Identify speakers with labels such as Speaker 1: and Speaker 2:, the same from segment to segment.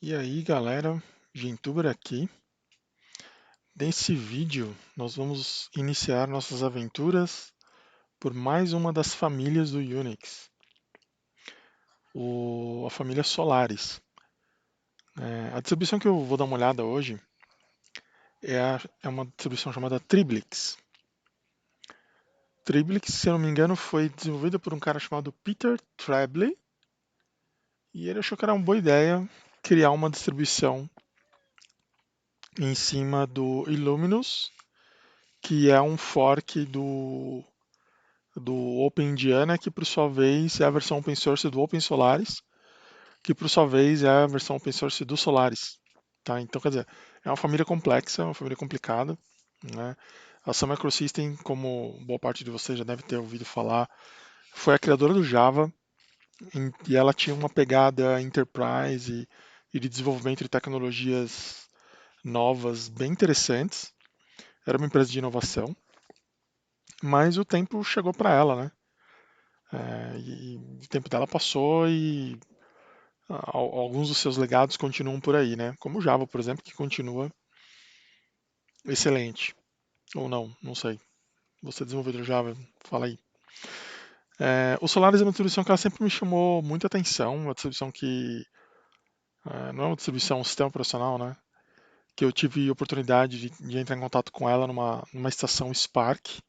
Speaker 1: E aí galera, Gentuber aqui. Nesse vídeo nós vamos iniciar nossas aventuras por mais uma das famílias do Unix, a família Solaris. A distribuição que eu vou dar uma olhada hoje é uma distribuição chamada Triblix. Triblix, se eu não me engano, foi desenvolvida por um cara chamado Peter Trebley e ele achou que era uma boa ideia criar uma distribuição em cima do Illuminus, que é um fork do OpenIndiana, que por sua vez é a versão open source do OpenSolaris, que por sua vez é a versão open source do Solaris. Tá? Então, quer dizer, é uma família complexa, uma família complicada. Né? A Sun Microsystem, como boa parte de vocês já deve ter ouvido falar, foi a criadora do Java e ela tinha uma pegada enterprise e de desenvolvimento de tecnologias novas bem interessantes. Era uma empresa de inovação, mas o tempo chegou para ela, né? E o tempo dela passou e alguns dos seus legados continuam por aí, né? Como o Java, por exemplo, que continua excelente. Ou não, não sei. Você é desenvolvedor Java, fala aí. O Solaris é uma distribuição que ela sempre me chamou muita atenção, uma distribuição que não é uma distribuição, um sistema operacional, né? Que eu tive oportunidade de entrar em contato com ela numa estação Spark,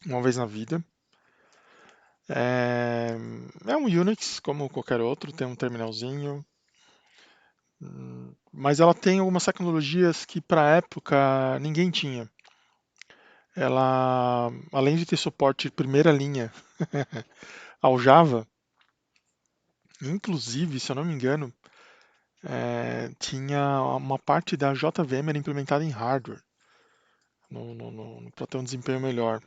Speaker 1: uma vez na vida. É um Unix, como qualquer outro, tem um terminalzinho, mas ela tem algumas tecnologias que para a época ninguém tinha. Ela, além de ter suporte de primeira linha ao Java, inclusive, se eu não me engano, tinha uma parte da JVM era implementada em hardware, para ter um desempenho melhor,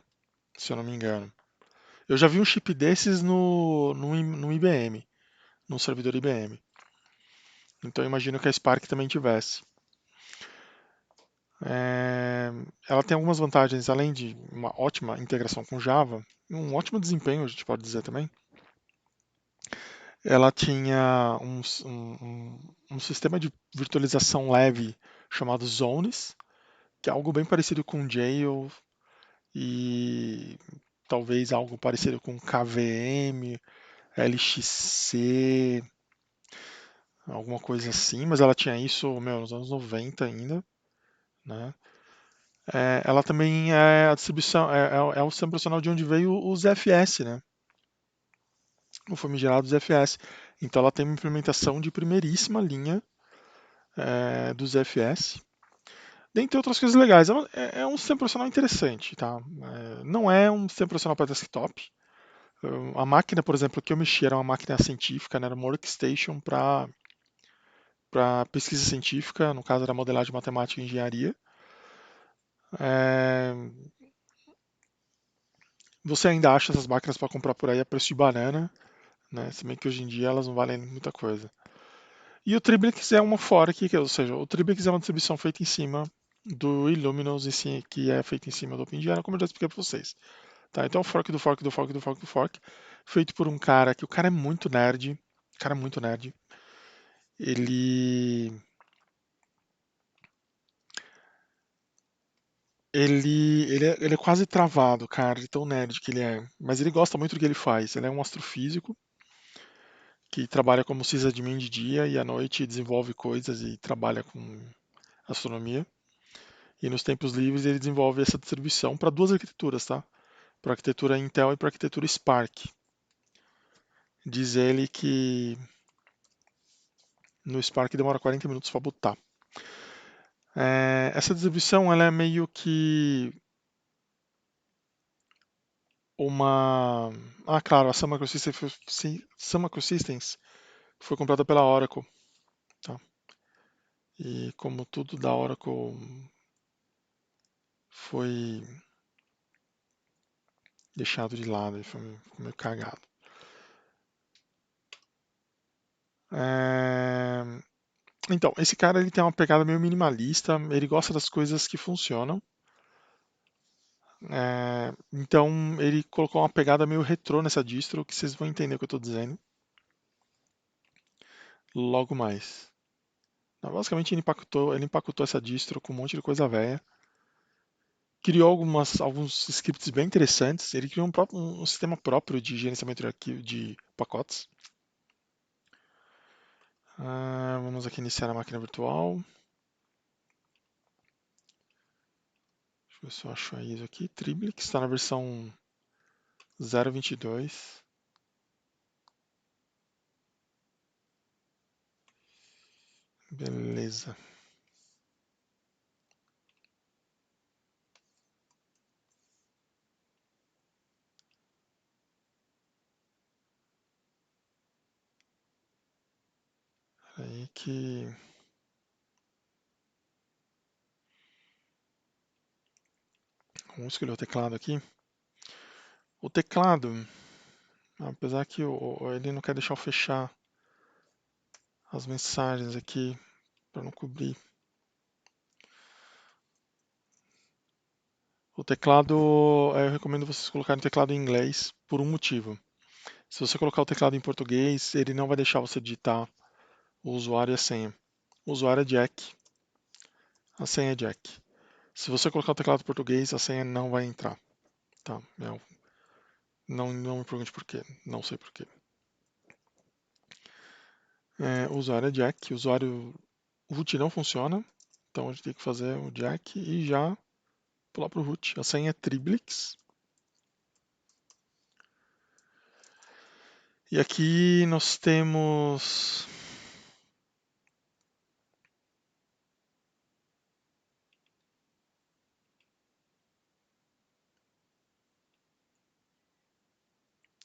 Speaker 1: se eu não me engano. Eu já vi um chip desses no IBM, no servidor IBM. Então eu imagino que a Spark também tivesse. É, ela tem algumas vantagens, além de uma ótima integração com Java, um ótimo desempenho, a gente pode dizer também. Ela tinha um sistema de virtualização leve chamado Zones, que é algo bem parecido com Jail e talvez algo parecido com KVM, LXC, alguma coisa assim, mas ela tinha isso, nos anos 90 ainda, né? Ela também é a distribuição, é o sistema operacional de onde veio os FS, né? O famigerado FS. Então ela tem uma implementação de primeiríssima linha dos FS. Dentre outras coisas legais, é um sistema operacional interessante, tá? Não é um sistema operacional para desktop. A máquina, por exemplo, que eu mexi era uma máquina científica, né? Era uma workstation para pesquisa científica, no caso era modelagem matemática e engenharia. É, você ainda acha essas máquinas para comprar por aí a preço de banana, né? Se bem que hoje em dia elas não valem muita coisa. E o Triblix é uma fork, ou seja, o Triblix é uma distribuição feita em cima do Illuminous, que é feita em cima do OpenGL, como eu já expliquei para vocês. Tá? Então, fork do fork do fork do fork do fork, feito por um cara que o cara é muito nerd, cara é muito nerd. Ele ele é quase travado, cara, de tão nerd que ele é. Mas ele gosta muito do que ele faz. Ele é um astrofísico que trabalha como sysadmin de dia e à noite desenvolve coisas e trabalha com astronomia. E nos tempos livres ele desenvolve essa distribuição para duas arquiteturas, tá? Para a arquitetura Intel e para a arquitetura Spark. Diz ele que no Spark demora 40 minutos para botar. Essa distribuição ela é meio que uma. Ah, claro, a Sun Microsystems foi comprada pela Oracle. Tá? E como tudo da Oracle foi deixado de lado, e foi meio cagado. É, Então, esse cara ele tem uma pegada meio minimalista, ele gosta das coisas que funcionam. Então, ele colocou uma pegada meio retrô nessa distro, que vocês vão entender o que eu estou dizendo logo mais. Basicamente ele empacotou essa distro com um monte de coisa velha. Criou alguns scripts bem interessantes. Ele criou um sistema próprio de gerenciamento de arquivo de pacotes. Vamos aqui iniciar a máquina virtual. Deixa eu ver se eu acho isso aqui. Triblix está na versão 0.22. Beleza. Aí que vamos escolher o teclado aqui. O teclado, apesar que ele não quer deixar eu fechar as mensagens aqui para não cobrir. O teclado, eu recomendo vocês colocarem o teclado em inglês por um motivo. Se você colocar o teclado em português, ele não vai deixar você digitar o usuário e a senha. O usuário é Jack, a senha é Jack. Se você colocar o teclado em português, a senha não vai entrar. Tá? Não me pergunte por quê, não sei por quê. O usuário é Jack, o usuário root não funciona, então a gente tem que fazer o Jack e já pular para o root. A senha é Triblix. E aqui nós temos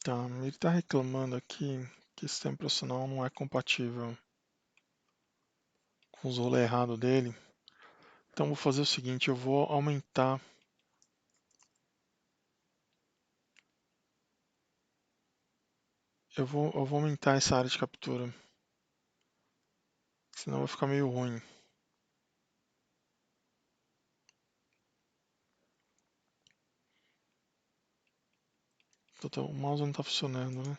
Speaker 1: tá, ele está reclamando aqui que esse sistema operacional não é compatível com os rolês errados dele. Então vou fazer o seguinte, eu vou aumentar eu vou aumentar essa área de captura, senão vai ficar meio ruim. O mouse não está funcionando, né?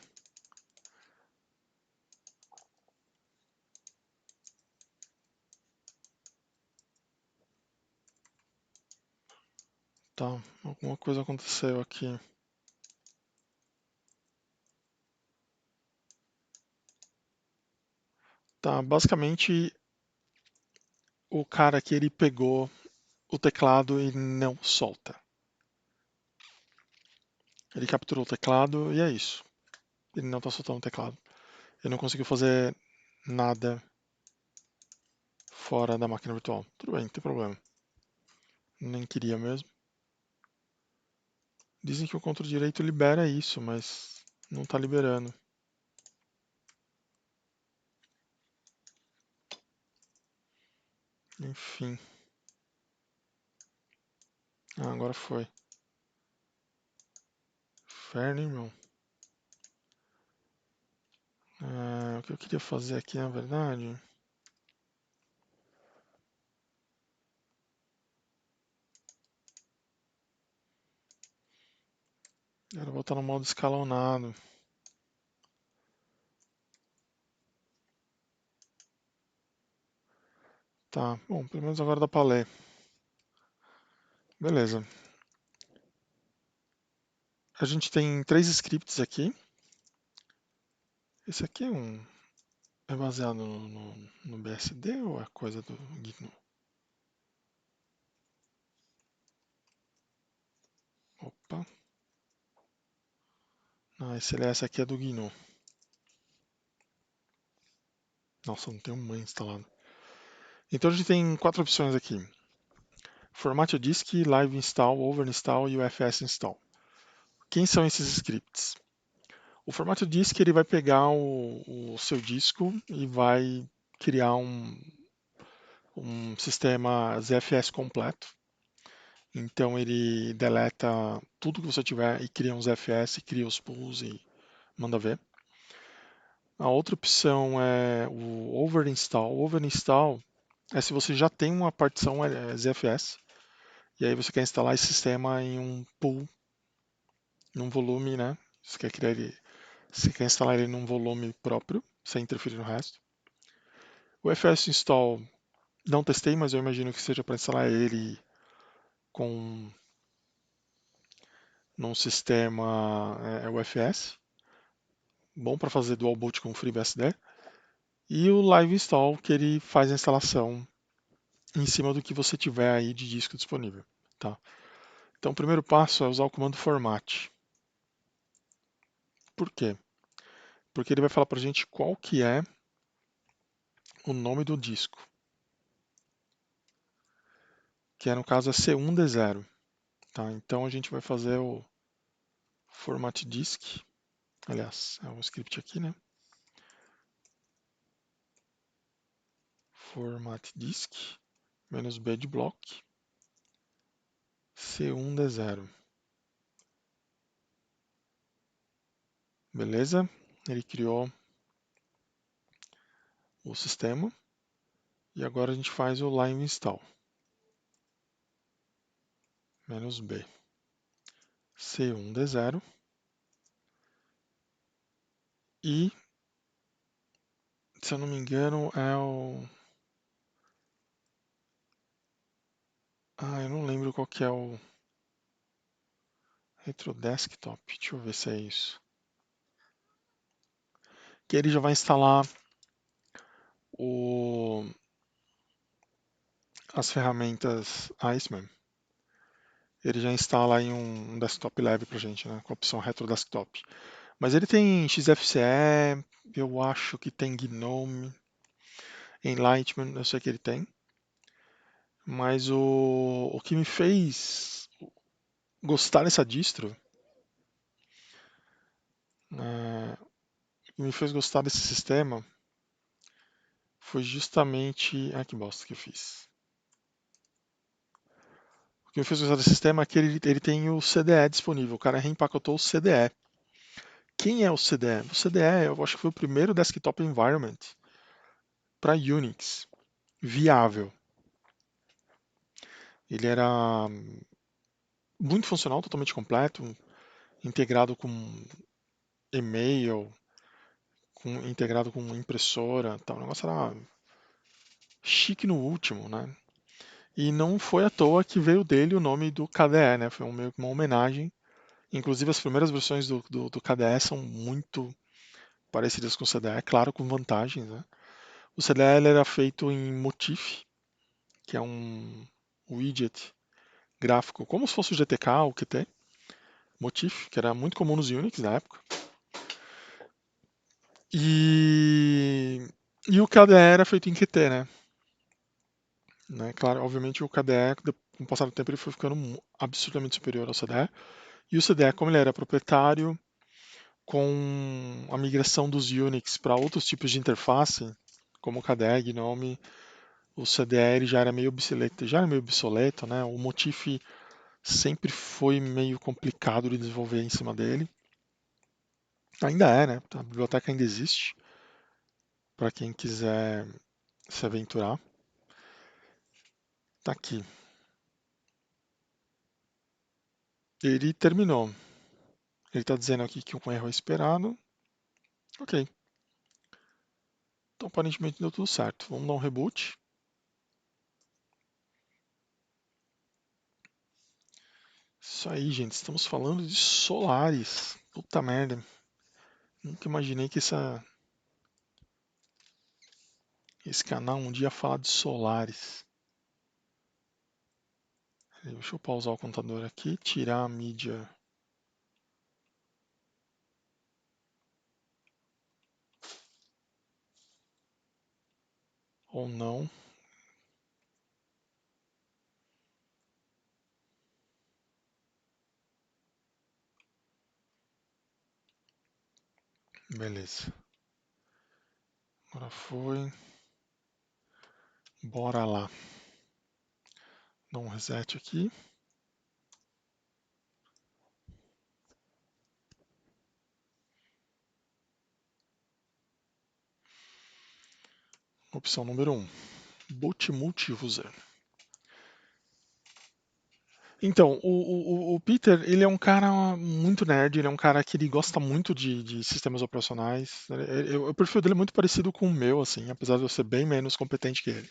Speaker 1: Tá, alguma coisa aconteceu aqui. Tá, basicamente o cara aqui ele pegou o teclado e não solta. Ele capturou o teclado e é isso. Ele não está soltando o teclado. Ele não conseguiu fazer nada fora da máquina virtual. Tudo bem, não tem problema. Nem queria mesmo. Dizem que o controle direito libera isso, mas não está liberando. Enfim. Agora foi. Inferno, irmão. O que eu queria fazer aqui, na verdade, era botar no modo escalonado. Tá, bom, pelo menos agora dá pra ler. Beleza. A gente tem 3 scripts aqui. Esse aqui é baseado no BSD ou é coisa do GNU? Opa. Não, esse LS aqui é do GNU. Nossa, não tem um mãe instalado. Então a gente tem 4 opções aqui. Formate o disk, live install, over install e UFS install. Quem são esses scripts? O formato disk ele vai pegar o seu disco e vai criar um sistema ZFS completo. Então ele deleta tudo que você tiver e cria um ZFS, cria os pools e manda ver. A outra opção é o overinstall. O overinstall é se você já tem uma partição ZFS e aí você quer instalar esse sistema em um pool, num volume, né? Você quer instalar ele num volume próprio, sem interferir no resto. O FS Install não testei, mas eu imagino que seja para instalar ele com num sistema UFS, bom para fazer dual boot com FreeBSD. E o Live Install, que ele faz a instalação em cima do que você tiver aí de disco disponível. Tá? Então, o primeiro passo é usar o comando format. Por quê? Porque ele vai falar para a gente qual que é o nome do disco, que no caso é C1D0. Tá? Então, a gente vai fazer o format disk. Aliás, é um script aqui, né? Format disk, -b de block, C1D0. Beleza? Ele criou o sistema e agora a gente faz o live install. -b, C1D0 e, se eu não me engano, é o... eu não lembro qual que é o Retro Desktop. Deixa eu ver se é isso. Que ele já vai instalar o... as ferramentas Iceman. Ele já instala em um desktop leve pra gente, né? Com a opção Retro Desktop. Mas ele tem XFCE, eu acho que tem GNOME, Enlightenment, eu sei que ele tem. Mas o que me fez gostar dessa distro, o que me fez gostar desse sistema foi justamente. Ah, que bosta que eu fiz. O que me fez gostar desse sistema é que ele tem o CDE disponível. O cara reempacotou o CDE. Quem é o CDE? O CDE, eu acho que foi o primeiro desktop environment para Unix viável. Ele era muito funcional, totalmente completo, integrado com e-mail, integrado com impressora, tal. O negócio era chique no último, né? E não foi à toa que veio dele o nome do KDE, né? Foi meio que uma homenagem. Inclusive as primeiras versões do KDE são muito parecidas com o CDE, claro, com vantagens, né? O CDE ele era feito em Motif, que é um widget gráfico, como se fosse o GTK, o Qt, Motif, que era muito comum nos Unix na época. E o KDE era feito em Qt, né? Claro, obviamente o KDE, com o passar do tempo, ele foi ficando absurdamente superior ao CDE. E o CDE, como ele era proprietário, com a migração dos Unix para outros tipos de interface, como o KDE, GNOME, o CDE ele já era meio obsoleto, né? O Motif sempre foi meio complicado de desenvolver em cima dele. Ainda é, né? A biblioteca ainda existe para quem quiser se aventurar. Tá aqui. Ele terminou. Ele está dizendo aqui que um erro é esperado. Ok. Então aparentemente deu tudo certo. Vamos dar um reboot. Isso aí, gente. Estamos falando de Solaris. Puta merda. Nunca imaginei que esse canal um dia ia falar de Solaris. Deixa eu pausar o computador aqui, tirar a mídia. Ou não. Beleza. Agora foi. Bora lá. Dá um reset aqui. Opção número 1. Boot Multi-User. Então, o Peter, ele é um cara muito nerd, ele é um cara que ele gosta muito de sistemas operacionais. O perfil dele é muito parecido com o meu, assim, apesar de eu ser bem menos competente que ele.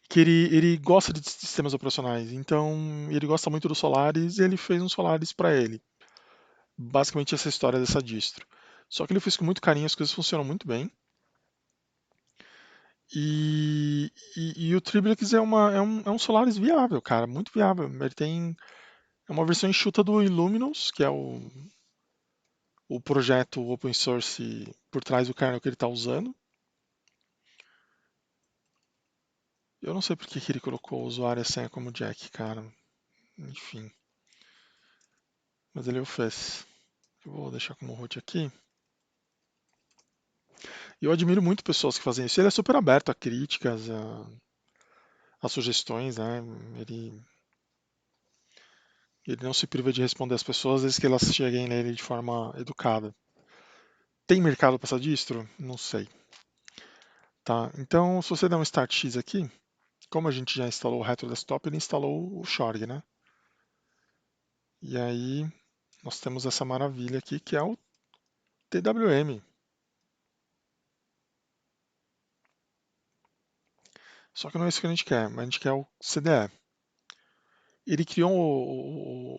Speaker 1: Que ele gosta de sistemas operacionais, então ele gosta muito do Solaris e ele fez um Solaris para ele. Basicamente essa é a história dessa distro. Só que ele fez com muito carinho, as coisas funcionam muito bem. E o Triblix é um Solaris viável, cara, muito viável. Ele tem é uma versão enxuta do Illuminus, que é o projeto open source por trás do kernel que ele está usando. Eu não sei por que que ele colocou o usuário e a senha como Jack, cara. Enfim, mas ele o fez. Eu vou deixar como root aqui. E eu admiro muito pessoas que fazem isso. Ele é super aberto a críticas, a sugestões, né? Ele, ele não se priva de responder às pessoas desde que elas cheguem nele de forma educada. Tem mercado para essa distro? Não sei. Tá, então se você der um Start X aqui, como a gente já instalou o Retro Desktop, ele instalou o Shorg, né? E aí nós temos essa maravilha aqui que é o TWM. Só que não é isso que a gente quer, mas a gente quer o CDE. Ele criou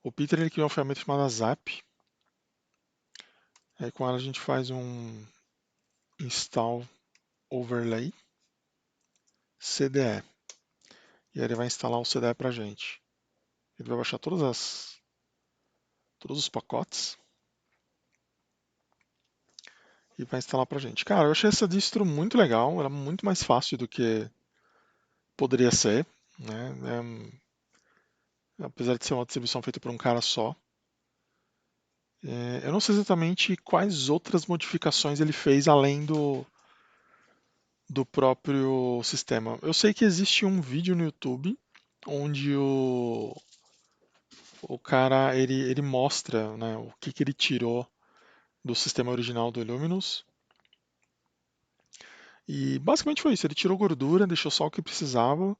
Speaker 1: o Peter ele criou uma ferramenta chamada Zap. Aí com ela a gente faz um install overlay CDE. E aí ele vai instalar o CDE pra gente. Ele vai baixar todos os pacotes e vai instalar pra gente. Cara, eu achei essa distro muito legal, ela é muito mais fácil do que poderia ser, né? Apesar de ser uma distribuição feita por um cara só. Eu não sei exatamente quais outras modificações ele fez além do próprio sistema. Eu sei que existe um vídeo no YouTube onde o cara ele mostra, né, o que, que ele tirou do sistema original do Illuminus. E basicamente foi isso. Ele tirou gordura, deixou só o que precisava.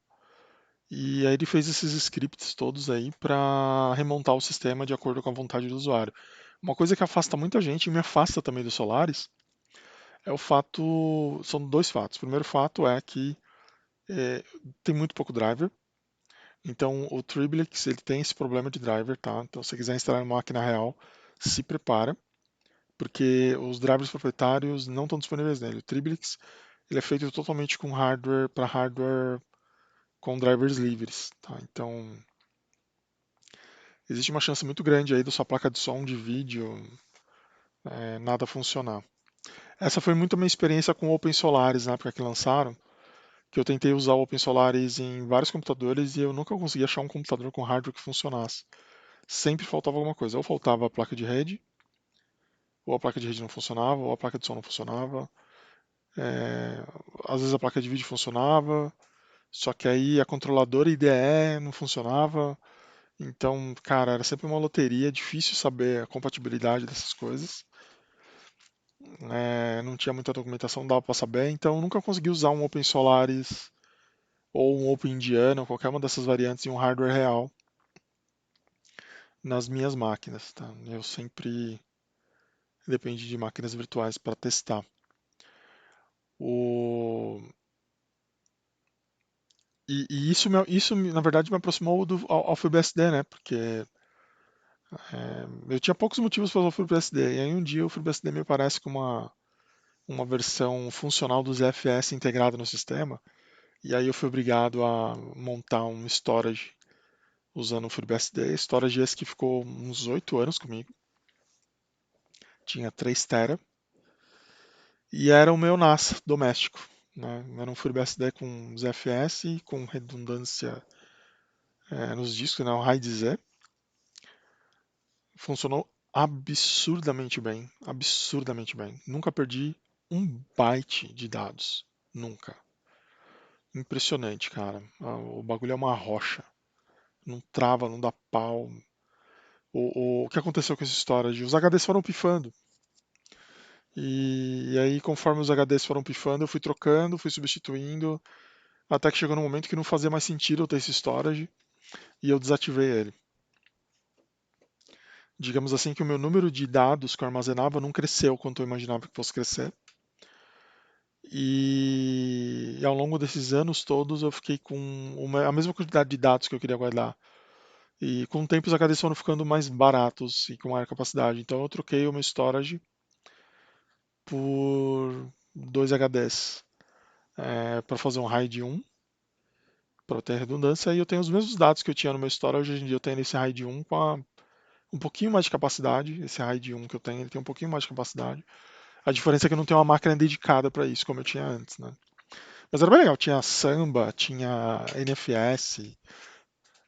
Speaker 1: E aí ele fez esses scripts todos aí para remontar o sistema de acordo com a vontade do usuário. Uma coisa que afasta muita gente e me afasta também do Solaris é o fato. São dois fatos. O primeiro fato é que é, tem muito pouco driver. Então o Triblix ele tem esse problema de driver, tá? Então se você quiser instalar uma máquina real, se prepara, porque os drivers proprietários não estão disponíveis nele. O Triblix ele é feito totalmente com hardware para hardware com drivers livres, tá? Então existe uma chance muito grande aí da sua placa de som, de vídeo, nada funcionar. Essa foi muito a minha experiência com o Open Solaris na época que lançaram, que eu tentei usar o Open Solaris em vários computadores e eu nunca consegui achar um computador com hardware que funcionasse. Sempre faltava alguma coisa. Ou faltava a placa de rede, ou a placa de rede não funcionava, ou a placa de som não funcionava. É, às vezes a placa de vídeo funcionava, só que aí a controladora IDE não funcionava. Então, cara, era sempre uma loteria, difícil saber a compatibilidade dessas coisas. Não tinha muita documentação, não dava para saber, então nunca consegui usar um Open Solaris ou um Open Indiana, qualquer uma dessas variantes em um hardware real nas minhas máquinas, tá? Eu sempre dependi de máquinas virtuais para testar. O... E isso, na verdade, me aproximou ao FreeBSD, né? Porque eu tinha poucos motivos para usar o FreeBSD. E aí um dia o FreeBSD me parece com uma versão funcional do ZFS integrada no sistema. E aí eu fui obrigado a montar um storage usando o FreeBSD. Storage esse que ficou uns 8 anos comigo. Tinha 3 tera. E era o meu NAS doméstico. Né? Era um FreeBSD com ZFS, com redundância nos discos, né? Um RAID-Z. Funcionou absurdamente bem. Absurdamente bem. Nunca perdi um byte de dados. Nunca. Impressionante, cara. O bagulho é uma rocha. Não trava, não dá pau. O que aconteceu com essa história? Os HDs foram pifando. E aí, conforme os HDs foram pifando, eu fui trocando, fui substituindo. até que chegou num momento que não fazia mais sentido eu ter esse storage e eu desativei ele. Digamos assim que o meu número de dados que eu armazenava não cresceu quanto eu imaginava que fosse crescer. E ao longo desses anos todos eu fiquei com a mesma quantidade de dados que eu queria guardar. E com o tempo os HDs foram ficando mais baratos e com maior capacidade. Então eu troquei o meu storage por dois HDs para fazer um RAID 1, para ter redundância. E eu tenho os mesmos dados que eu tinha no meu storage. Hoje em dia eu tenho esse RAID 1 com um pouquinho mais de capacidade. Esse RAID 1 que eu tenho, ele tem um pouquinho mais de capacidade. A diferença é que eu não tenho uma máquina dedicada para isso, como eu tinha antes, né? Mas era bem legal, tinha Samba, tinha NFS,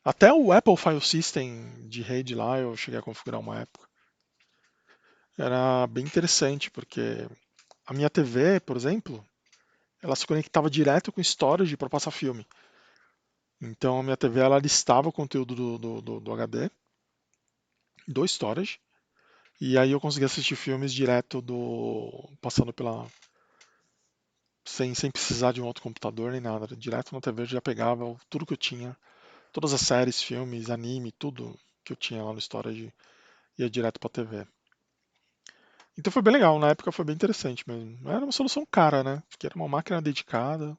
Speaker 1: até o Apple File System de rede lá eu cheguei a configurar uma época. Era bem interessante, porque a minha TV, por exemplo, ela se conectava direto com storage para passar filme. Então a minha TV ela listava o conteúdo do HD, do storage, e aí eu conseguia assistir filmes direto passando pela, sem precisar de um outro computador nem nada. Direto na TV eu já pegava tudo que eu tinha, todas as séries, filmes, anime, tudo que eu tinha lá no storage ia direto para a TV. Então foi bem legal, na época foi bem interessante mesmo. Era uma solução cara, né? Porque era uma máquina dedicada,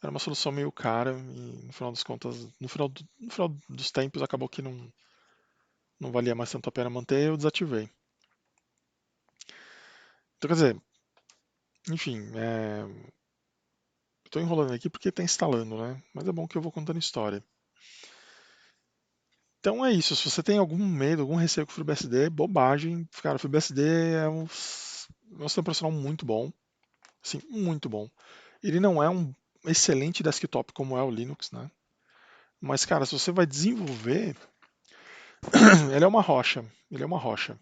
Speaker 1: era uma solução meio cara e no final das contas, no final dos tempos acabou que não valia mais tanto a pena manter, eu desativei. Então quer dizer, enfim, estou enrolando aqui porque está instalando, né? Mas é bom que eu vou contando história. Então é isso, se você tem algum medo, algum receio com o FreeBSD, bobagem. Cara, o FreeBSD é um sistema operacional muito bom, sim, muito bom. Ele não é um excelente desktop como é o Linux, né? Mas, cara, se você vai desenvolver, ele é uma rocha. Ele é uma rocha.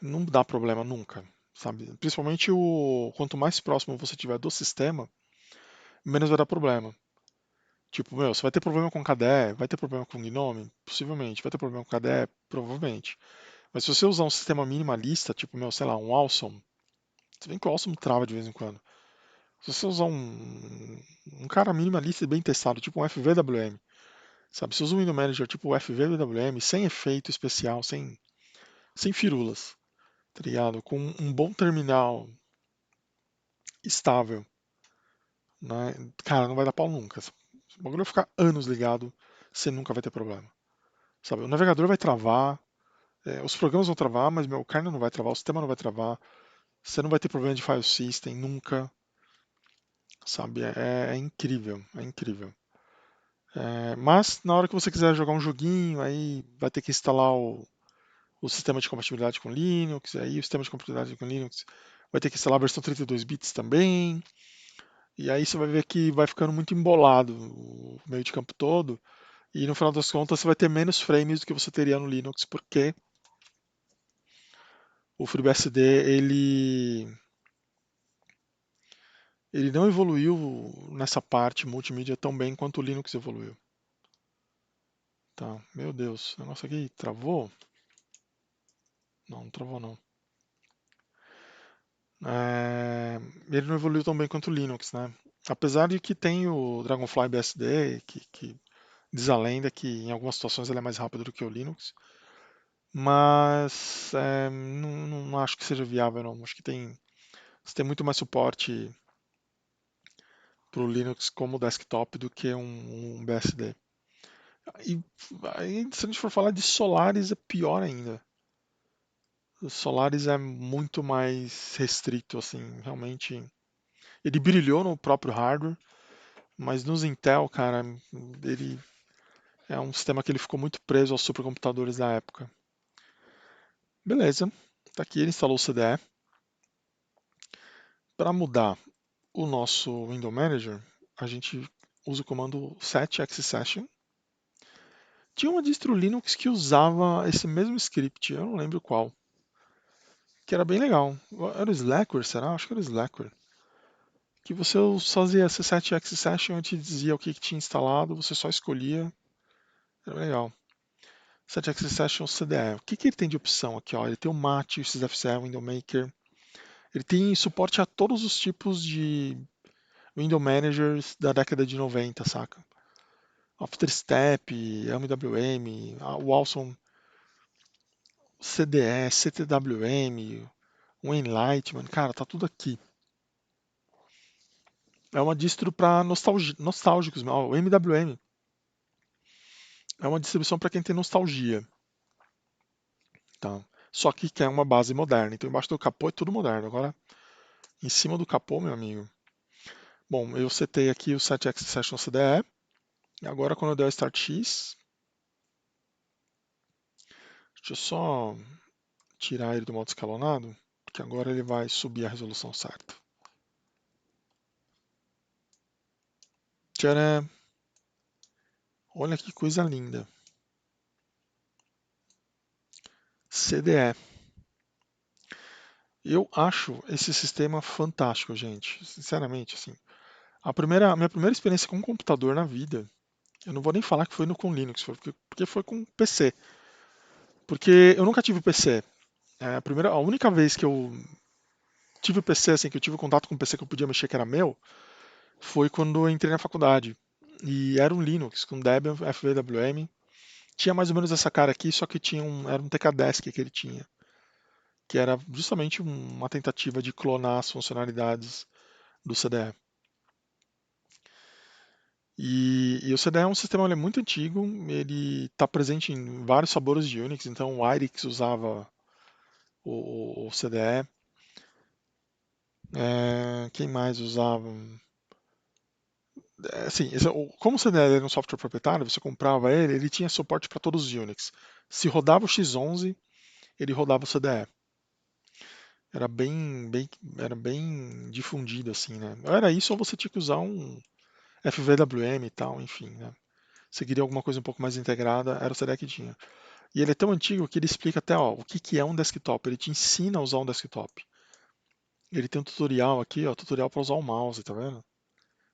Speaker 1: Não dá problema nunca, sabe? Principalmente quanto mais próximo você tiver do sistema, menos vai dar problema. Tipo, meu, você vai ter problema com KDE, vai ter problema com Gnome? Possivelmente. Vai ter problema com KDE? Provavelmente. Mas se você usar um sistema minimalista, tipo, meu, sei lá, um Awesome, se bem que o Awesome trava de vez em quando. Se você usar um cara minimalista e bem testado, tipo um FVWM, sabe? Se usa um Window Manager tipo o FVWM, sem efeito especial, sem firulas, tá ligado? Com um bom terminal estável, né? Cara, não vai dar pau nunca. O bagulho vai ficar anos ligado, você nunca vai ter problema. Sabe? O navegador vai travar, os programas vão travar, mas meu, o kernel não vai travar, o sistema não vai travar, você não vai ter problema de file system nunca, sabe? É incrível, é incrível. Mas na hora que você quiser jogar um joguinho, aí vai ter que instalar o sistema de compatibilidade com Linux, aí o sistema de compatibilidade com Linux vai ter que instalar a versão 32 bits também, e aí você vai ver que vai ficando muito embolado o meio de campo todo, e no final das contas você vai ter menos frames do que você teria no Linux, porque o FreeBSD ele não evoluiu nessa parte multimídia tão bem quanto o Linux evoluiu. Tá, meu Deus, o negócio aqui travou? Não, não travou não. É, ele não evoluiu tão bem quanto o Linux, né? Apesar de que tem o Dragonfly BSD, que diz a lenda que em algumas situações ele é mais rápido do que o Linux, mas não acho que seja viável, não. Acho que você tem muito mais suporte para o Linux como desktop do que um BSD. E aí, se a gente for falar de Solaris, é pior ainda. O Solaris é muito mais restrito, assim, realmente. Ele brilhou no próprio hardware, mas nos Intel, cara, ele é um sistema que ele ficou muito preso aos supercomputadores da época. Beleza, tá aqui, ele instalou o CDE. Para mudar o nosso Window Manager, a gente usa o comando set accession. Tinha uma distro Linux que usava esse mesmo script, eu não lembro qual, que era bem legal. Era o Slackware, será? Acho que era o Slackware. Que você fazia esse set accession e te dizia o que tinha instalado, você só escolhia. Era legal. Set Accession CDE. O que ele tem de opção aqui? Ó? Ele tem o MAT, o SysFCE, o Window Maker. Ele tem suporte a todos os tipos de window managers da década de 90, saca? Afterstep, MWM, o Awesome CDE, CTWM, o Enlightenment, cara, tá tudo aqui. É uma distro para nostálgicos, o MWM é uma distribuição para quem tem nostalgia, tá? Só que quer uma base moderna. Então embaixo do capô é tudo moderno. Agora, em cima do capô, meu amigo. Bom, eu setei aqui o 7x Session CDE. E agora quando eu der o Start X, deixa eu só tirar ele do modo escalonado, porque agora ele vai subir a resolução certa. Tcharam! Olha que coisa linda. CDE. Eu acho esse sistema fantástico, gente. Sinceramente, assim. A minha primeira experiência com um computador na vida, eu não vou nem falar que foi no com Linux, porque foi com PC. Porque eu nunca tive PC. A única vez que eu tive PC, assim, que eu tive contato com um PC que eu podia mexer que era meu, foi quando eu entrei na faculdade. E era um Linux com Debian, FWM. Tinha mais ou menos essa cara aqui, só que era um TK-Desk que ele tinha, que era justamente uma tentativa de clonar as funcionalidades do CDE. E o CDE é um sistema, ele é muito antigo, ele está presente em vários sabores de Unix, então o IRIX usava o CDE. Quem mais usava? Assim, como o CDE era um software proprietário, você comprava ele, ele tinha suporte para todos os Unix. Se rodava o X11, ele rodava o CDE. Era bem difundido assim, né? Era isso ou você tinha que usar um FWM e tal, enfim, né? Se queria alguma coisa um pouco mais integrada, era o CDE que tinha. E ele é tão antigo que ele explica até ó, o que, que é um desktop. Ele te ensina a usar um desktop. Ele tem um tutorial aqui, ó, tutorial para usar o mouse, tá vendo?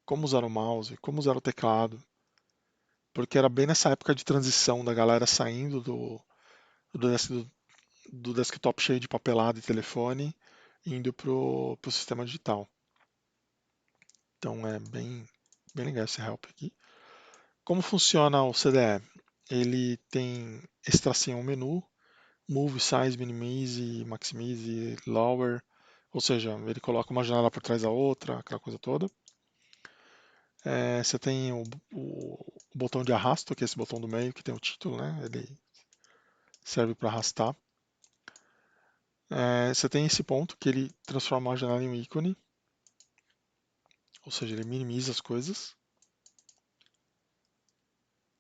Speaker 1: Como usar o mouse, como usar o teclado. Porque era bem nessa época de transição da galera saindo do desktop cheio de papelada e telefone, indo pro sistema digital. Então é bem legal esse help aqui. Como funciona o CDE? Ele tem esse tracinho menu, Move, Size, Minimize, Maximize, Lower, ou seja, ele coloca uma janela por trás da outra, aquela coisa toda. Você tem o botão de arrasto, que é esse botão do meio que tem o título, né? Ele serve para arrastar. Você tem esse ponto que ele transforma a janela em um ícone, ou seja, ele minimiza as coisas.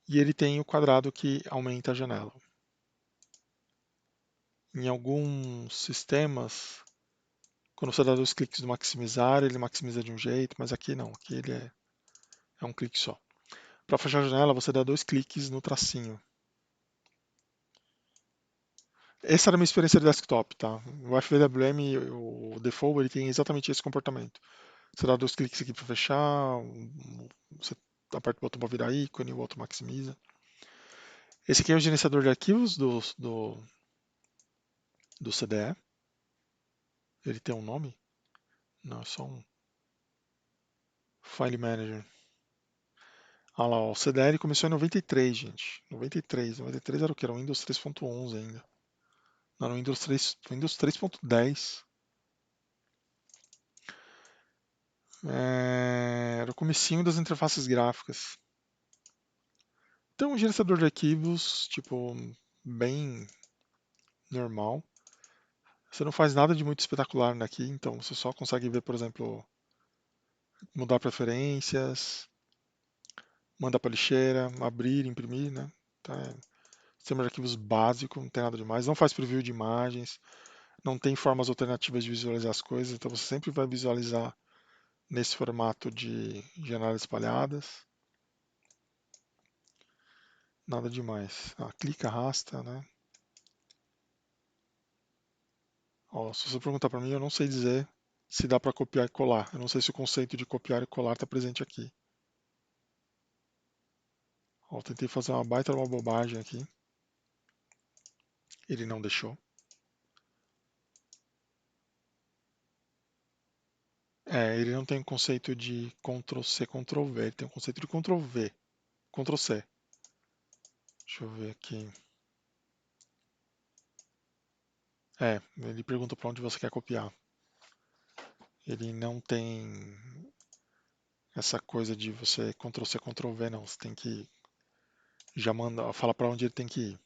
Speaker 1: E ele tem o quadrado que aumenta a janela. Em alguns sistemas, quando você dá dois cliques no maximizar, ele maximiza de um jeito, mas aqui não, aqui ele é um clique só. Para fechar a janela, você dá dois cliques no tracinho. Essa era a minha experiência de desktop, tá? O FWM, o default, ele tem exatamente esse comportamento. Você dá dois cliques aqui para fechar, você aperta o botão para virar ícone, o outro maximiza. Esse aqui é o gerenciador de arquivos do CDE. Ele tem um nome? Não, é só um File Manager. Olha lá, ó, o CDL começou em 93, gente. 93 era o que? Era o Windows 3.11 ainda. Não, era o Windows 3.10. Era o comecinho das interfaces gráficas. Então, um gerenciador de arquivos, tipo, bem normal. Você não faz nada de muito espetacular aqui, então você só consegue ver, por exemplo, mudar preferências, mandar para lixeira, abrir, imprimir, né? Tá, sistema de arquivos básico, não tem nada demais. Não faz preview de imagens, não tem formas alternativas de visualizar as coisas, então você sempre vai visualizar nesse formato de janelas espalhadas. Nada demais. Clica, arrasta, né? Ó, se você perguntar para mim, eu não sei dizer se dá para copiar e colar. Eu não sei se o conceito de copiar e colar está presente aqui. Ó, tentei fazer uma baita uma bobagem aqui. Ele não deixou. Ele não tem o conceito de Ctrl+C, Ctrl+V, ele tem o conceito de Ctrl+V, Ctrl+C. Deixa eu ver aqui. Ele pergunta para onde você quer copiar. Ele não tem essa coisa de você Ctrl+C, Ctrl+V, não. Você tem que já mandar, falar para onde ele tem que ir.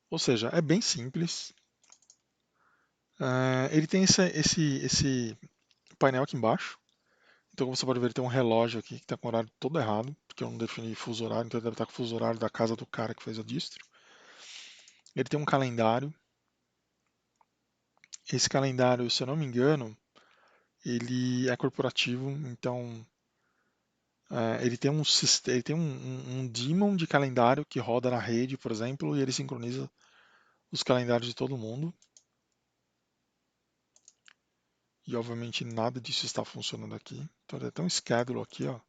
Speaker 1: Ou seja, é bem simples. Ele tem esse painel aqui embaixo. Então, como você pode ver, ele tem um relógio aqui que está com o horário todo errado, porque eu não defini fuso horário, então ele deve estar com o fuso horário da casa do cara que fez a distro. Ele tem um calendário. Esse calendário, se eu não me engano, ele é corporativo, então ele tem um daemon de calendário que roda na rede, por exemplo, e ele sincroniza os calendários de todo mundo. E obviamente nada disso está funcionando aqui. Então ele tem um schedule aqui, ó,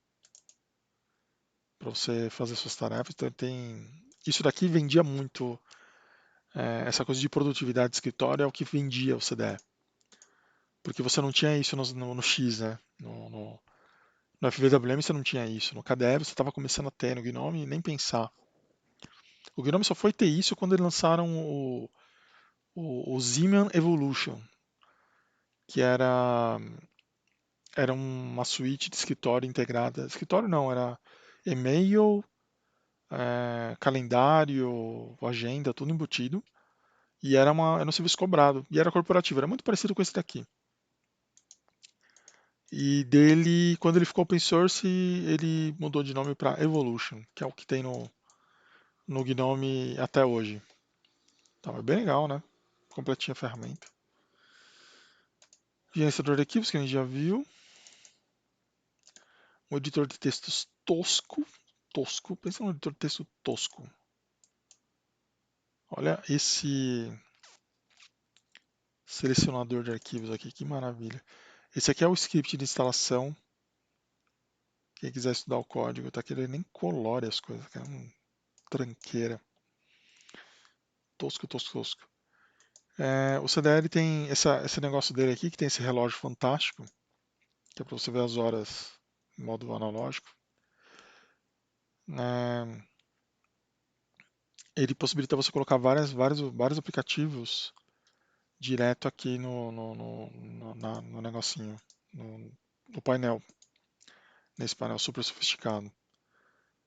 Speaker 1: para você fazer suas tarefas. Então ele tem. Isso daqui vendia muito. Essa coisa de produtividade de escritório é o que vendia o CDE. Porque você não tinha isso no X, né? No FVWM você não tinha isso. No KDE você estava começando a ter, no Gnome nem pensar. O Gnome só foi ter isso quando eles lançaram o Zeman Evolution, que era uma suíte de escritório integrada. Escritório não, era e-mail, calendário, agenda, tudo embutido. E era um serviço cobrado. E era corporativo, era muito parecido com esse daqui. E dele, quando ele ficou open source, ele mudou de nome para Evolution, que é o que tem no Gnome até hoje. Então é bem legal, né? Completinha a ferramenta. Gerenciador de arquivos, que a gente já viu. Um editor de textos tosco. Tosco. Pensa num editor de texto tosco. Olha esse selecionador de arquivos aqui, que maravilha. Esse aqui é o script de instalação. Quem quiser estudar o código, tá querendo nem colore as coisas, que é uma tranqueira. Tosco, tosco, tosco. O CDL tem esse negócio dele aqui, que tem esse relógio fantástico, que é para você ver as horas em modo analógico. É, ele possibilita você colocar vários aplicativos direto aqui no negocinho, no painel, nesse painel super sofisticado.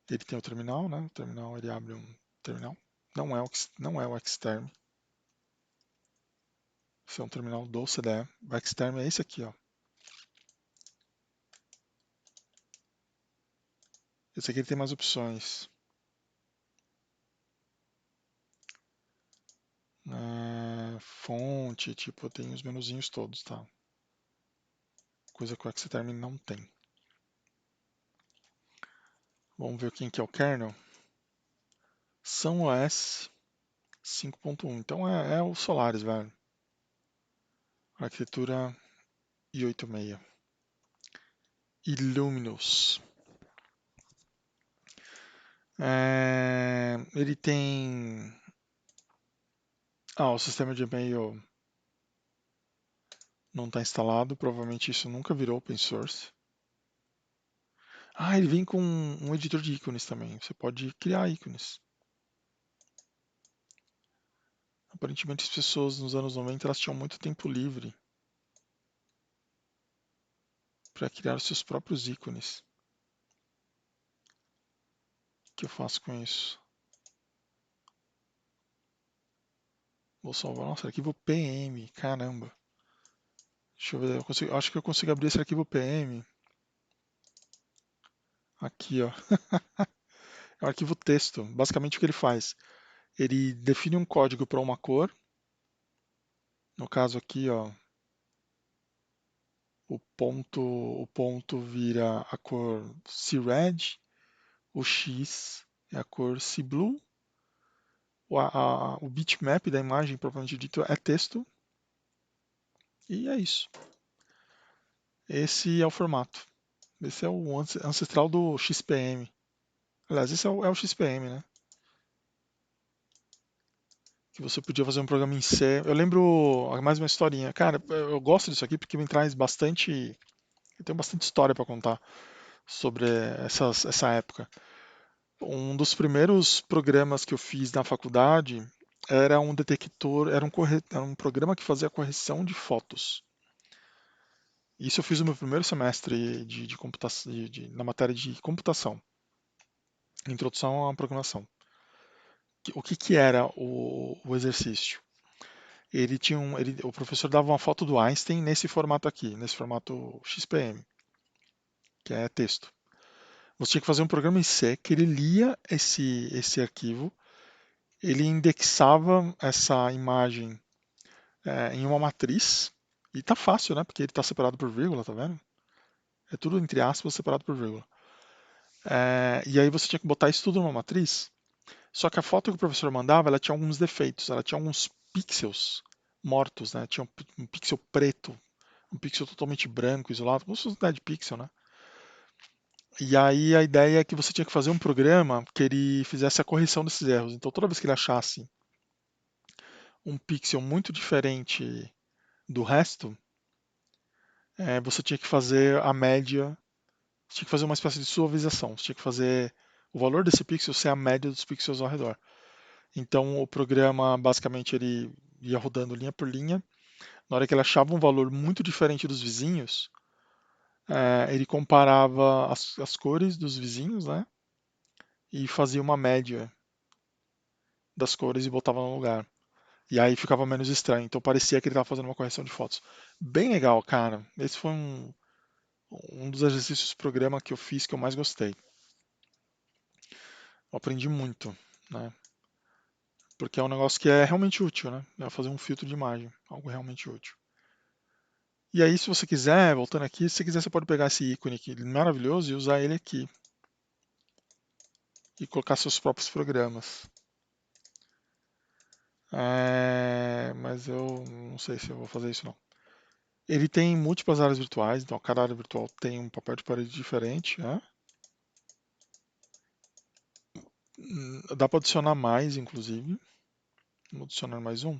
Speaker 1: Ele tem o terminal, né? O terminal, ele abre um terminal. Não é o Xterm. Esse é um terminal do CDE. O Xterm é esse aqui, ó. Esse aqui ele tem mais opções. Fonte, tipo, tem os menuzinhos todos, tá? Coisa que o Xterm não tem. Vamos ver quem que é o kernel. São OS 5.1. Então é o Solaris, velho. Arquitetura i86. Illuminous. Ele tem. O sistema de e-mail não está instalado. Provavelmente isso nunca virou open source. Ele vem com um editor de ícones também. Você pode criar ícones. Aparentemente as pessoas nos anos 90 elas tinham muito tempo livre para criar seus próprios ícones. O que eu faço com isso? Vou salvar. Nossa, arquivo PM. Caramba. Deixa eu ver. Acho que eu consigo abrir esse arquivo PM. Aqui, ó. É um arquivo texto. Basicamente o que ele faz? Ele define um código para uma cor. No caso aqui, ó, o ponto vira a cor C-Red, o X é a cor C-Blue, o bitmap da imagem, propriamente dito, é texto. E é isso. Esse é o formato. Esse é o ancestral do XPM. Aliás, esse é o XPM, né? que você podia fazer um programa em C. Eu lembro mais uma historinha. Cara, eu gosto disso aqui porque me traz bastante. Eu tenho bastante história para contar sobre essa época. Um dos primeiros programas que eu fiz na faculdade era um detector, era um programa que fazia correção de fotos. Isso eu fiz no meu primeiro semestre de computação, na matéria de computação, introdução à programação. O que, que era o exercício? O professor dava uma foto do Einstein nesse formato aqui, nesse formato XPM, que é texto. Você tinha que fazer um programa em C que ele lia esse arquivo, ele indexava essa imagem em uma matriz, e tá fácil, né? Porque ele está separado por vírgula, tá vendo? É tudo entre aspas separado por vírgula. E aí você tinha que botar isso tudo numa matriz. Só que a foto que o professor mandava, ela tinha alguns defeitos, ela tinha alguns pixels mortos, né? Tinha um pixel preto, um pixel totalmente branco, isolado, como se fosse um dead pixel, né? E aí a ideia é que você tinha que fazer um programa que ele fizesse a correção desses erros. Então toda vez que ele achasse um pixel muito diferente do resto, você tinha que fazer a média, você tinha que fazer uma espécie de suavização, você tinha que fazer o valor desse pixel ser a média dos pixels ao redor. Então o programa basicamente ele ia rodando linha por linha. Na hora que ele achava um valor muito diferente dos vizinhos, ele comparava as cores dos vizinhos, né? E fazia uma média das cores e botava no lugar. E aí ficava menos estranho. Então parecia que ele estava fazendo uma correção de fotos. Bem legal, cara. Esse foi um dos exercícios do programa que eu fiz que eu mais gostei. Eu aprendi muito, né? Porque é um negócio que é realmente útil, né? É fazer um filtro de imagem, algo realmente útil. E aí, se você quiser, voltando aqui, se você quiser, você pode pegar esse ícone aqui maravilhoso e usar ele aqui. E colocar seus próprios programas. Mas eu não sei se eu vou fazer isso não. Ele tem múltiplas áreas virtuais, então cada área virtual tem um papel de parede diferente, né? Dá para adicionar mais, inclusive. Vamos adicionar mais um.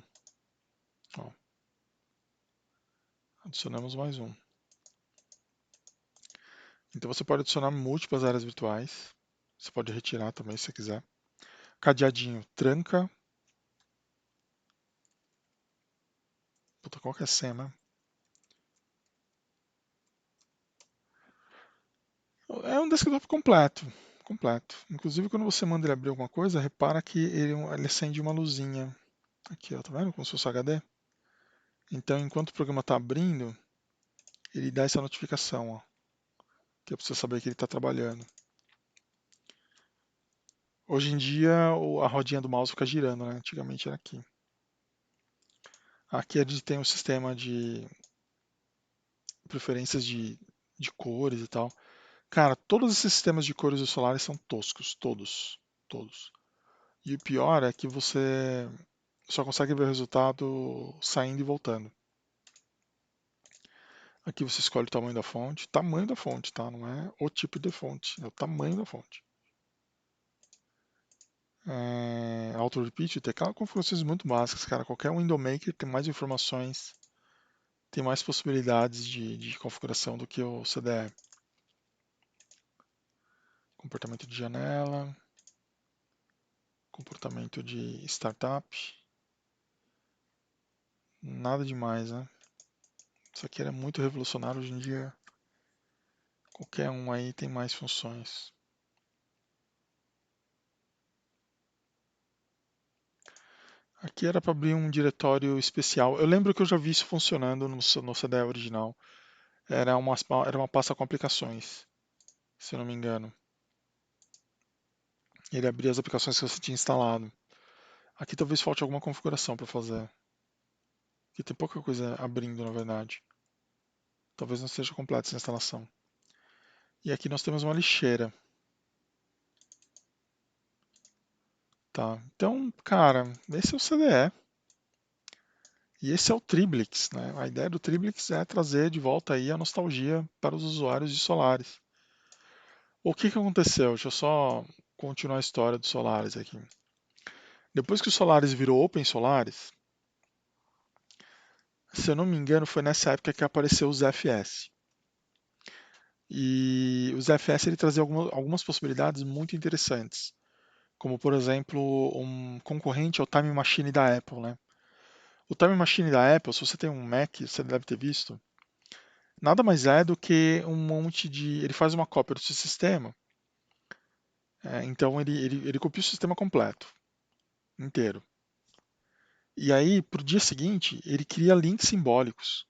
Speaker 1: Ó, adicionamos mais um. Então você pode adicionar múltiplas áreas virtuais. Você pode retirar também se você quiser. Cadeadinho, tranca. Puta, qual que é a senha, né? É um desktop completo. Completo. Inclusive, quando você manda ele abrir alguma coisa, repara que ele acende uma luzinha. Aqui, ó, tá vendo? Como se fosse HD. Então, enquanto o programa está abrindo, ele dá essa notificação, ó, que é para você saber que ele está trabalhando. Hoje em dia, a rodinha do mouse fica girando, né? Antigamente era aqui. Aqui a gente tem um sistema de preferências de cores e tal. Cara, todos esses sistemas de cores do Solaris são toscos, todos, todos. E o pior é que você só consegue ver o resultado saindo e voltando. Aqui você escolhe o tamanho da fonte, tá? Não é o tipo de fonte, é o tamanho da fonte. Auto Repeat, tem aquelas configurações muito básicas, cara. Qualquer window maker tem mais informações, tem mais possibilidades de configuração do que o CDE. Comportamento de janela, comportamento de startup, nada demais, né? Isso aqui era muito revolucionário, hoje em dia qualquer um aí tem mais funções. Aqui era para abrir um diretório especial. Eu lembro que eu já vi isso funcionando no CDE original. Era uma pasta com aplicações, se eu não me engano. Ele abria as aplicações que você tinha instalado. Aqui talvez falte alguma configuração para fazer. Aqui tem pouca coisa abrindo, na verdade. Talvez não seja completa essa instalação. E aqui nós temos uma lixeira. Tá. Então, cara, esse é o CDE. E esse é o Triblix, né? A ideia do Triblix é trazer de volta aí a nostalgia para os usuários de Solaris. O que que aconteceu? Deixa eu só continuar a história do Solaris aqui. Depois que o Solaris virou Open Solaris, se eu não me engano, foi nessa época que apareceu os FS. E os FS ele trazia algumas possibilidades muito interessantes, como por exemplo um concorrente ao Time Machine da Apple, né? O Time Machine da Apple, se você tem um Mac, você deve ter visto, nada mais é do que um monte de. Ele faz uma cópia do seu sistema, então ele copia o sistema completo, inteiro. E aí, para o dia seguinte, ele cria links simbólicos.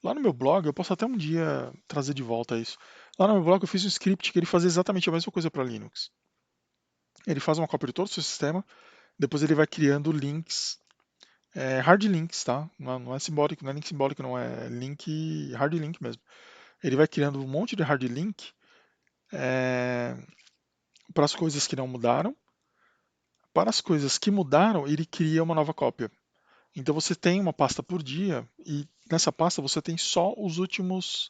Speaker 1: Lá no meu blog, eu posso até um dia trazer de volta isso. Lá no meu blog eu fiz um script que ele fazia exatamente a mesma coisa para Linux. Ele faz uma cópia de todo o seu sistema, depois ele vai criando links, hard links, tá? Não é simbólico, não é link simbólico, não é link, hard link mesmo. Ele vai criando um monte de hard link para as coisas que não mudaram. Para as coisas que mudaram, ele cria uma nova cópia. Então você tem uma pasta por dia e nessa pasta você tem só os últimos,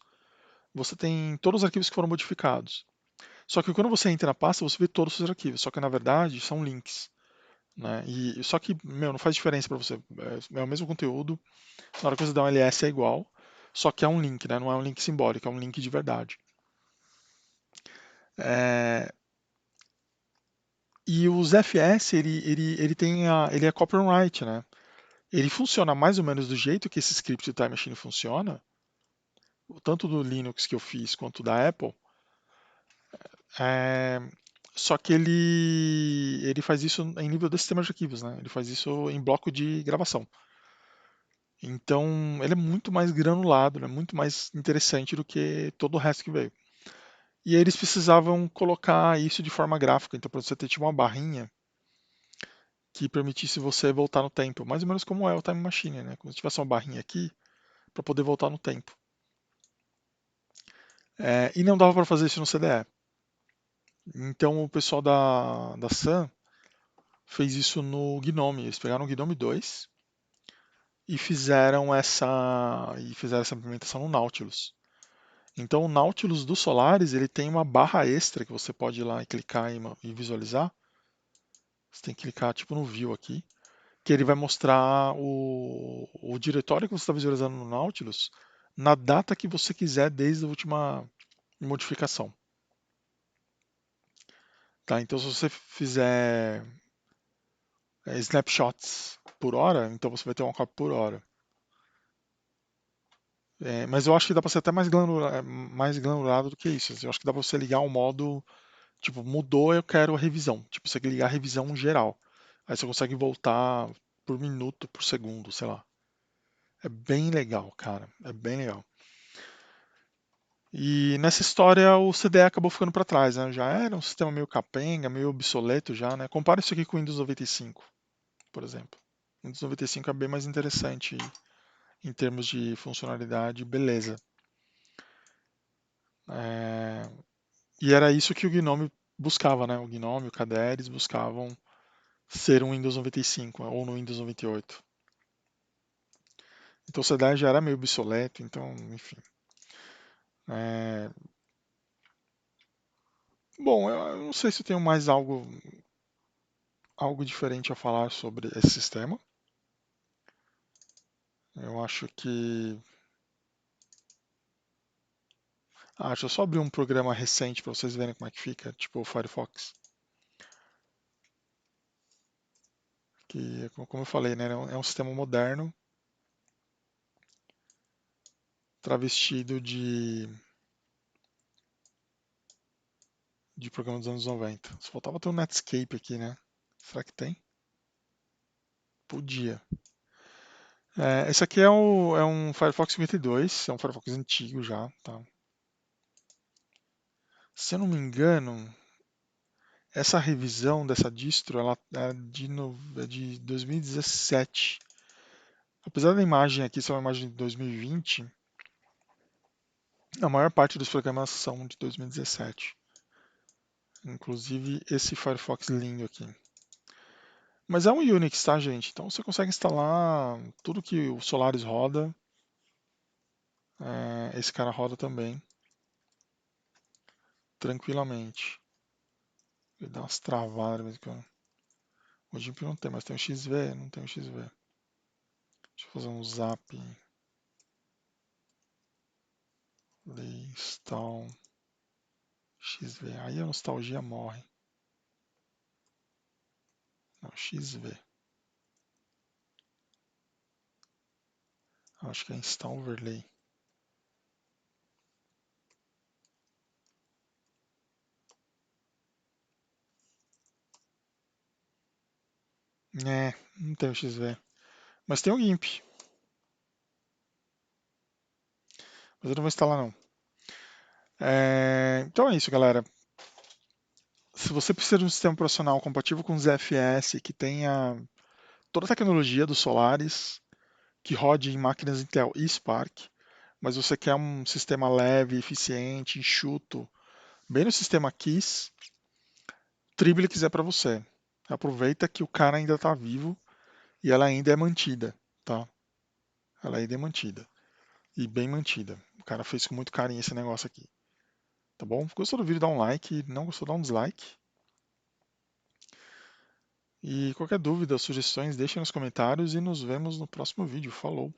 Speaker 1: você tem todos os arquivos que foram modificados. Só que quando você entra na pasta, você vê todos os arquivos, só que na verdade são links, né? E só que, meu, não faz diferença para você. É o mesmo conteúdo, na hora que você dá um ls é igual, só que é um link, né? Não é um link simbólico, é um link de verdade. É, e os FS, ele tem ele é copyright, né? Ele funciona mais ou menos do jeito que esse script do Time Machine funciona, tanto do Linux que eu fiz quanto da Apple. É, só que ele faz isso em nível de sistema de arquivos, né? Ele faz isso em bloco de gravação. Então, ele é muito mais granulado, né? Muito mais interessante do que todo o resto que veio. E aí eles precisavam colocar isso de forma gráfica. Então, para você ter tipo uma barrinha que permitisse você voltar no tempo, mais ou menos como é o Time Machine, né? Como se tivesse uma barrinha aqui para poder voltar no tempo. E não dava para fazer isso no CDE. Então, o pessoal da Sun fez isso no Gnome. Eles pegaram o Gnome 2 e fizeram essa implementação no Nautilus. Então o Nautilus do Solaris ele tem uma barra extra que você pode ir lá e clicar e visualizar. Você tem que clicar tipo no View aqui, que ele vai mostrar o diretório que você está visualizando no Nautilus na data que você quiser desde a última modificação. Tá? Então se você fizer snapshots por hora, então você vai ter uma cópia por hora. Mas eu acho que dá para ser até mais granulado do que isso. Eu acho que dá para você ligar um modo, tipo, mudou, eu quero a revisão. Tipo, você ligar a revisão geral. Aí você consegue voltar por minuto, por segundo, sei lá. É bem legal, cara. É bem legal. E nessa história o CDE acabou ficando para trás, né? Já era um sistema meio capenga, meio obsoleto já, né? Compara isso aqui com o Windows 95, por exemplo. O Windows 95 é bem mais interessante em termos de funcionalidade, beleza. É, E era isso que o Gnome buscava, né? O Gnome, o KDE, eles buscavam ser um Windows 95 ou no Windows 98. Então o CDE já era meio obsoleto, então, enfim. É, Bom, eu não sei se eu tenho mais algo diferente a falar sobre esse sistema. Eu acho que. Deixa eu só abrir um programa recente para vocês verem como é que fica, tipo o Firefox. Que, como eu falei, né, é um sistema moderno, travestido de programa dos anos 90. Só faltava ter um Netscape aqui, né? Será que tem? Podia. Esse aqui é um Firefox 52, é um Firefox antigo já, tá? Se eu não me engano, essa revisão dessa distro ela é de 2017. Apesar da imagem aqui ser uma imagem de 2020, a maior parte dos programas são de 2017. Inclusive esse Firefox lindo aqui. Mas é um Unix, tá, gente? Então você consegue instalar tudo que o Solaris roda. Esse cara roda também, tranquilamente. Ele dá umas travadas de vez em quando. O GIMP não tem, mas tem o XV, não tem o XV. Deixa eu fazer um zap. Install XV. Aí a nostalgia morre. Não, XV. Acho que é install overlay. É, não tem o XV. Mas tem o GIMP. Mas eu não vou instalar não. Então é isso, galera. Se você precisa de um sistema operacional compatível com ZFS, que tenha toda a tecnologia dos Solaris, que rode em máquinas Intel e Spark, mas você quer um sistema leve, eficiente, enxuto, bem no sistema KISS, Triblix é para você. Aproveita que o cara ainda está vivo e ela ainda é mantida, tá? Ela ainda é mantida. E bem mantida. O cara fez com muito carinho esse negócio aqui. Tá bom? Gostou do vídeo, dá um like. Não gostou, dá um dislike. E qualquer dúvida, sugestões, deixem nos comentários e nos vemos no próximo vídeo. Falou!